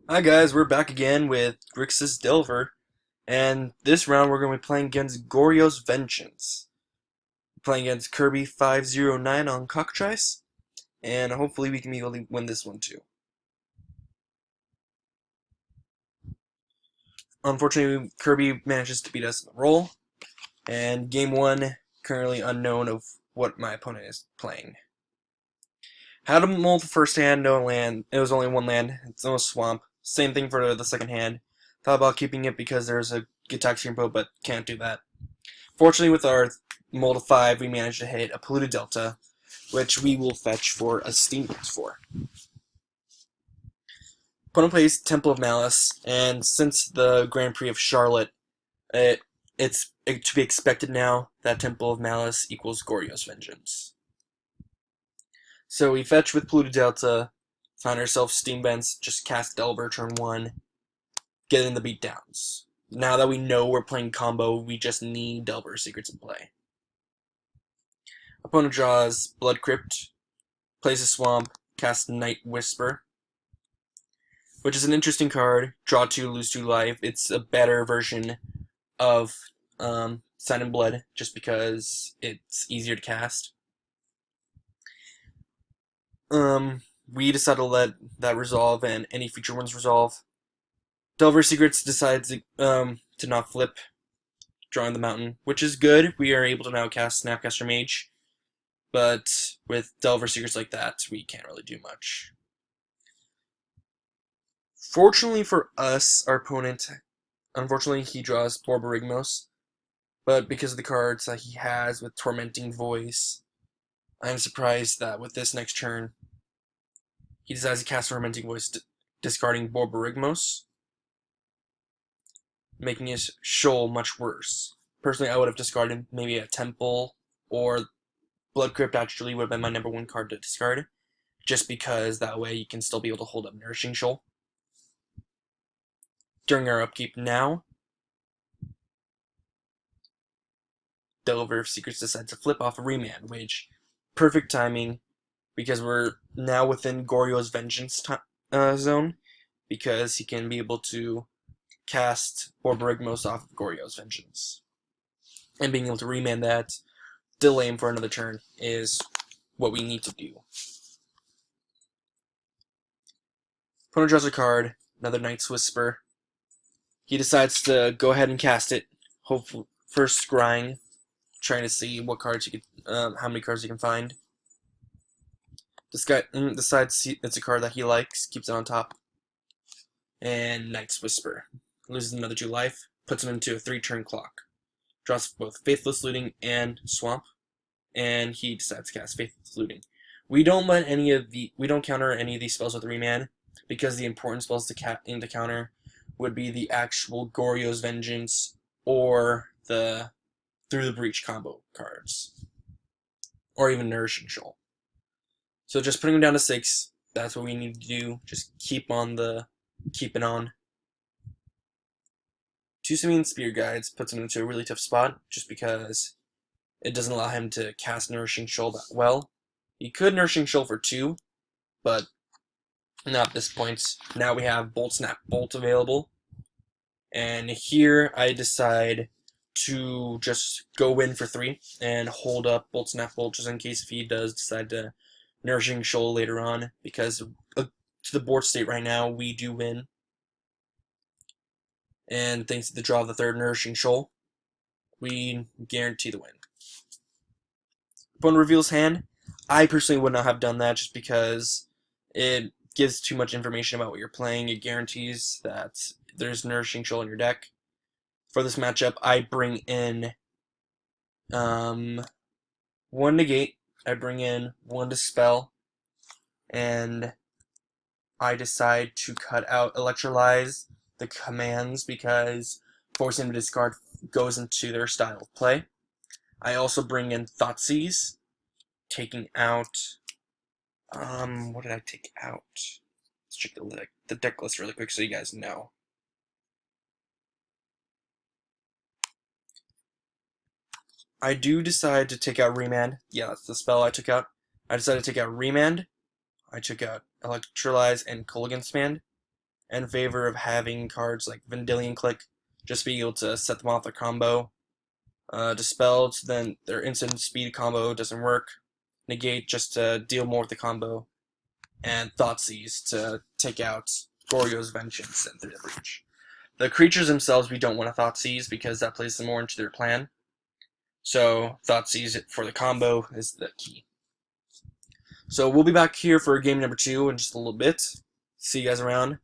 Hi guys, we're back again with Grixis Delver, and this round we're going to be playing against Goryo's Vengeance. Playing against Kirby 509 on Cockatrice, and hopefully we can be able to win this one too. Unfortunately, Kirby manages to beat us in the roll, and game one, currently unknown of what my opponent is playing. Had a mold the first hand, no land. It was only one land. It's no swamp. Same thing for the second hand. Thought about keeping it because there's a Gitaxian Boat, but can't do that. Fortunately, with our mold of 5, we managed to hit a polluted delta, which we will fetch for a steam boost for. Opponent plays Temple of Malice, and since the Grand Prix of Charlotte, it's to be expected now that Temple of Malice equals Goryo's Vengeance. So we fetch with polluted delta, find ourselves steam vents, just cast Delver turn 1, get in the beatdowns. Now that we know we're playing combo, we just need Delver Secrets in play. Opponent draws Blood Crypt, plays a Swamp, casts Night Whisper, which is an interesting card. Draw 2, lose 2 life. It's a better version of Sign in Blood, just because it's easier to cast. We decide to let that resolve, and any future ones resolve. Delver Secrets decides to not flip, drawing the mountain, which is good. We are able to now cast Snapcaster Mage, but with Delver Secrets like that, we can't really do much. Fortunately for us, our opponent, unfortunately, he draws Borborygmos, but because of the cards that he has with Tormenting Voice, I'm surprised that with this next turn, he decides to cast Tormenting Voice, discarding Borborygmos, making his shoal much worse. Personally, I would have discarded maybe a Temple, or Blood Crypt actually would have been my number 1 card to discard, just because that way you can still be able to hold up Nourishing Shoal. During our upkeep now, Delver Secrets decides to flip off a Remand, which, perfect timing, because we're now within Goryo's Vengeance zone, because he can be able to cast Borborygmos off of Goryo's Vengeance. And being able to remand that, delay him for another turn, is what we need to do. Opponent draws a card, another Night's Whisper. He decides to go ahead and cast it, hopefully first scrying, trying to see what cards he could, how many cards he can find. This guy decides it's a card that he likes, keeps it on top, and Night's Whisper. Loses another 2 life, puts him into a 3-turn clock. Draws both Faithless Looting and Swamp, and he decides to cast Faithless Looting. We don't counter any of these spells with Remand, because the important spells to counter would be the actual Goryo's Vengeance or the Through the Breach combo cards, or even Nourishing Shoal. So just putting him down to 6, that's what we need to do. Just keep it on. 2 Simian Spear Guides puts him into a really tough spot, just because it doesn't allow him to cast Nourishing Shoal that well. He could Nourishing Shoal for 2, but not at this point. Now we have Bolt Snap Bolt available, and here I decide to just go in for 3 and hold up Bolt Snap Bolt just in case if he does decide to Nourishing Shoal later on, because to the board state right now, we do win. And thanks to the draw of the 3rd Nourishing Shoal, we guarantee the win. Opponent reveals hand. I personally would not have done that just because it gives too much information about what you're playing. It guarantees that there's Nourishing Shoal in your deck. For this matchup, I bring in 1 Negate, I bring in 1 Dispel, and I decide to cut out Electrolyze, the commands, because forcing them to discard goes into their style of play. I also bring in Thoughtseize, taking out, what did I take out? Let's check the deck list really quick so you guys know. I do decide to take out Remand. Yeah, that's the spell I took out. I decided to take out Remand. I took out Electrolyze and Kolaghan's Command. in favor of having cards like Vendilion Click, just being able to set them off their combo. Dispelled, then their instant speed combo doesn't work. Negate just to deal more with the combo. And Thoughtseize to take out Goryo's Vengeance and Through the Breach. The creatures themselves we don't want to Thoughtseize because that plays them more into their plan. So Thoughtseize for the combo is the key. So we'll be back here for game number 2 in just a little bit. See you guys around.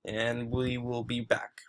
And we will be back